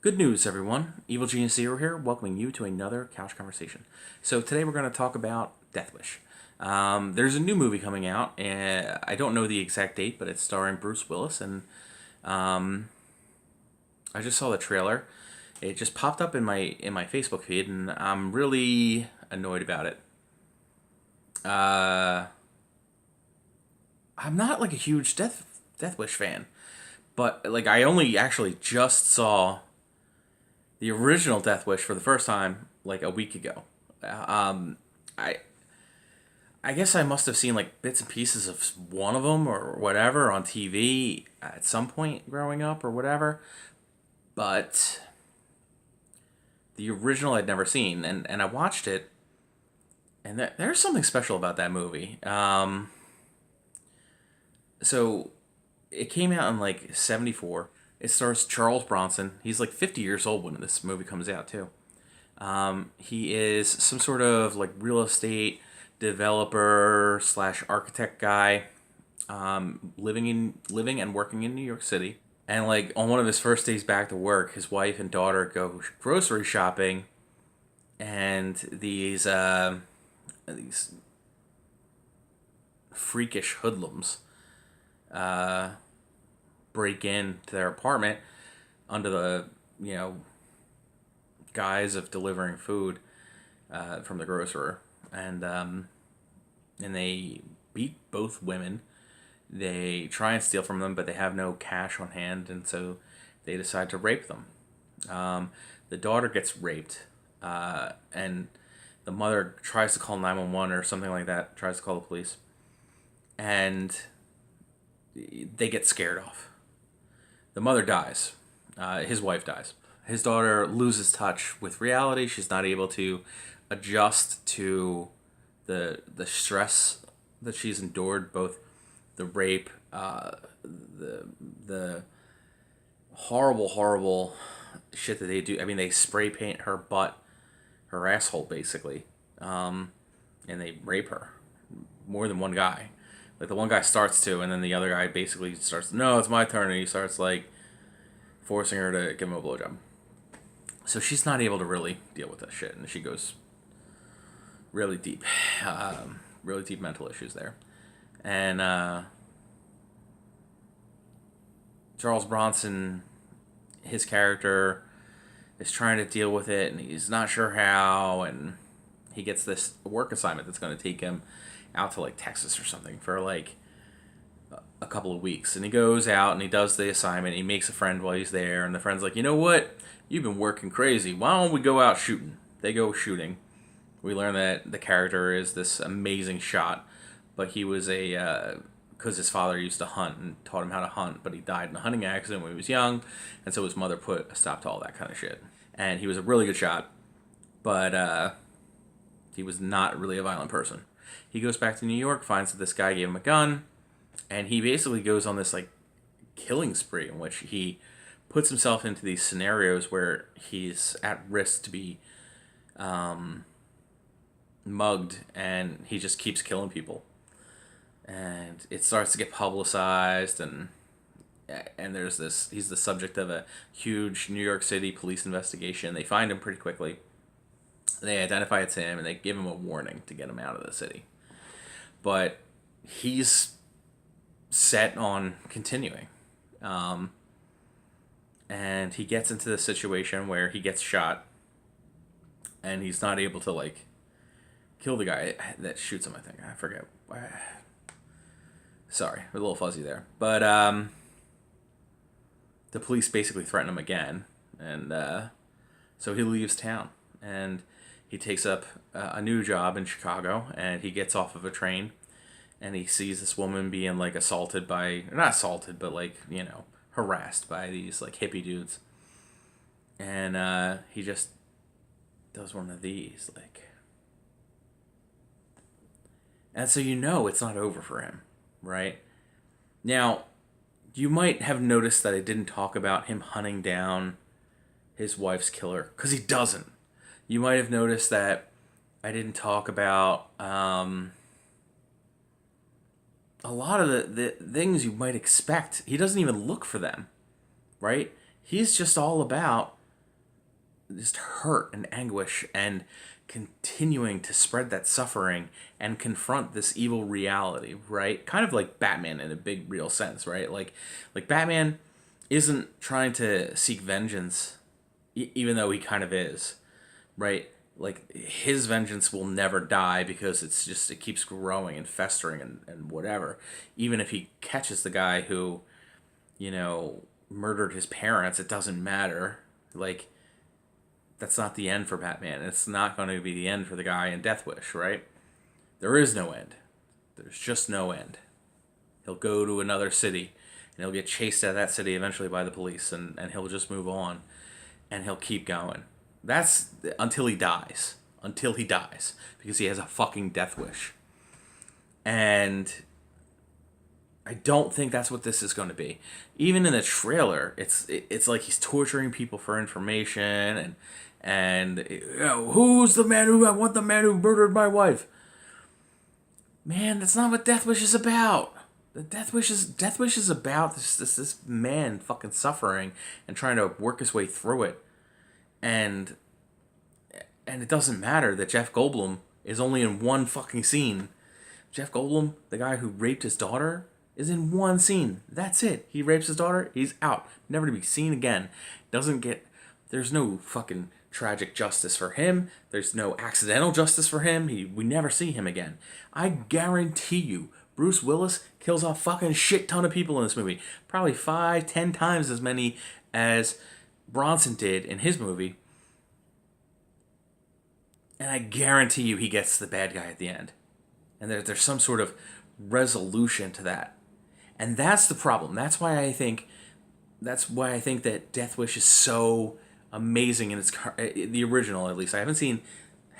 Good news, everyone. Evil Genius Zero here, welcoming you to another couch conversation. So today we're going to talk about Death Wish. There's a new movie coming out, and I don't know the exact date, but it's starring Bruce Willis, and I just saw the trailer. It just popped up in my Facebook feed, and I'm really annoyed about it. Uh, I'm not like a huge Death Wish fan, but like I only actually just saw the original Death Wish for the first time like a week ago. Um, I I guess I must have seen like bits and pieces of one of them or whatever on TV at some point growing up or whatever, but the original I'd never seen, and I watched it, and there's something special about that movie. So it came out in like '74. It stars Charles Bronson. He's like 50 years old when this movie comes out too. He is some sort of like real estate developer slash architect guy, living and working in New York City. And like on one of his first days back to work, his wife and daughter go grocery shopping, and these freakish hoodlums break into their apartment under the you know guise of delivering food from the grocer, and they beat both women. They try and steal from them, but they have no cash on hand, and so they decide to rape them. The daughter gets raped, and the mother tries to call 911 or something like that, tries to call the police, and they get scared off. The mother dies. His wife dies. His daughter loses touch with reality. She's not able to adjust to the stress that she's endured, both the rape, the horrible shit that they do. I mean, they spray paint her butt, her asshole, basically, and they rape her. More than one guy. Like the one guy starts to, and then the other guy basically starts. No, it's my turn, and he starts like forcing her to give him a blowjob. So she's not able to really deal with that shit, and she goes really deep, really deep mental issues there. And Charles Bronson, his character, is trying to deal with it, and he's not sure how, and he gets this work assignment that's going to take him out to like Texas or something for like a couple of weeks. And he goes out and he does the assignment. He makes a friend while he's there, and the friend's like, you know what? You've been working crazy. Why don't we go out shooting? They go shooting. We learn that the character is this amazing shot, but he was because his father used to hunt and taught him how to hunt, but he died in a hunting accident when he was young, and so his mother put a stop to all that kind of shit. And he was a really good shot, but he was not really a violent person. He goes back to New York, finds that this guy gave him a gun, and he basically goes on this like killing spree in which he puts himself into these scenarios where he's at risk to be mugged, and he just keeps killing people. And it starts to get publicized, and there's this. He's the subject of a huge New York City police investigation. They find him pretty quickly. They identify it's him, and they give him a warning to get him out of the city. But he's set on continuing. And he gets into this situation where he gets shot, and he's not able to like kill the guy that shoots him. I think I forget. Sorry, a little fuzzy there. But the police basically threaten him again, and so he leaves town, and he takes up a new job in Chicago, and he gets off of a train, and he sees this woman being like assaulted by, not assaulted, but like harassed by these like hippie dudes, and he just does one of these like, and so it's not over for him, right? Now, you might have noticed that I didn't talk about him hunting down his wife's killer, because he doesn't. You might have noticed that I didn't talk about a lot of the things you might expect. He doesn't even look for them, right? He's just all about just hurt and anguish and continuing to spread that suffering and confront this evil reality, right? Kind of like Batman in a big real sense, right? Like Batman isn't trying to seek vengeance, even though he kind of is, right? Like his vengeance will never die because it keeps growing and festering and whatever. Even if he catches the guy who, murdered his parents, it doesn't matter. Like, that's not the end for Batman. It's not going to be the end for the guy in Death Wish, right? There is no end. There's just no end. He'll go to another city, and he'll get chased out of that city eventually by the police, and he'll just move on, and he'll keep going. That's until he dies. Until he dies. Because he has a fucking death wish. And I don't think that's what this is going to be. Even in the trailer, it's like he's torturing people for information and who's the man who I want the man who murdered my wife. Man, that's not what Death Wish is about. The Death Wish is about this man fucking suffering and trying to work his way through it. And it doesn't matter that Jeff Goldblum is only in one fucking scene. Jeff Goldblum, the guy who raped his daughter, is in one scene. That's it. He rapes his daughter, he's out. Never to be seen again. There's no fucking tragic justice for him. There's no accidental justice for him. We never see him again. I guarantee you, Bruce Willis kills a fucking shit ton of people in this movie. Probably 5-10 times as many as Bronson did in his movie. And I guarantee you he gets the bad guy at the end. And there's some sort of resolution to that. And that's the problem. That's why I think that Death Wish is so amazing in its the original, at least. I haven't seen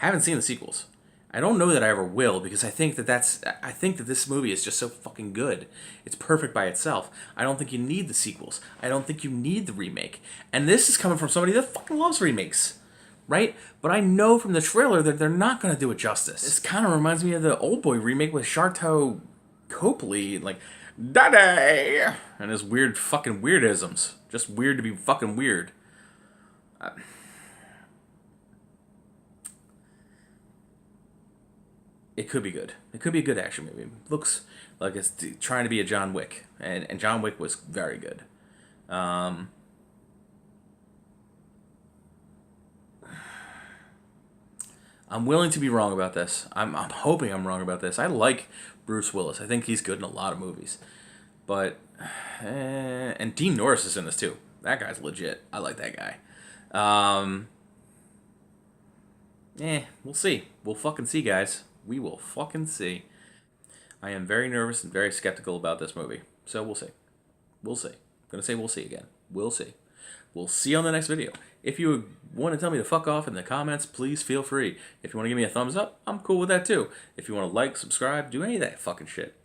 the sequels. I don't know that I ever will, because I think that this movie is just so fucking good. It's perfect by itself. I don't think you need the sequels. I don't think you need the remake. And this is coming from somebody that fucking loves remakes, right? But I know from the trailer that they're not going to do it justice. This kind of reminds me of the Oldboy remake with Sharlto Copley, like, Daddy! And his weird fucking weirdisms. Just weird to be fucking weird. It could be good. It could be a good action movie. It looks like it's trying to be a John Wick. And John Wick was very good. I'm willing to be wrong about this. I'm hoping I'm wrong about this. I like Bruce Willis. I think he's good in a lot of movies. But, and Dean Norris is in this too. That guy's legit. I like that guy. We'll see. We'll fucking see, guys. We will fucking see. I am very nervous and very skeptical about this movie. So we'll see. We'll see. I'm going to say we'll see again. We'll see. We'll see you on the next video. If you want to tell me to fuck off in the comments, please feel free. If you want to give me a thumbs up, I'm cool with that too. If you want to like, subscribe, do any of that fucking shit.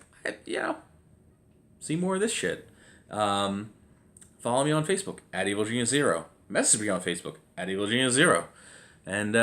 See more of this shit. Follow me on Facebook, @EvilGenius0. Message me on Facebook, @EvilGenius0. And,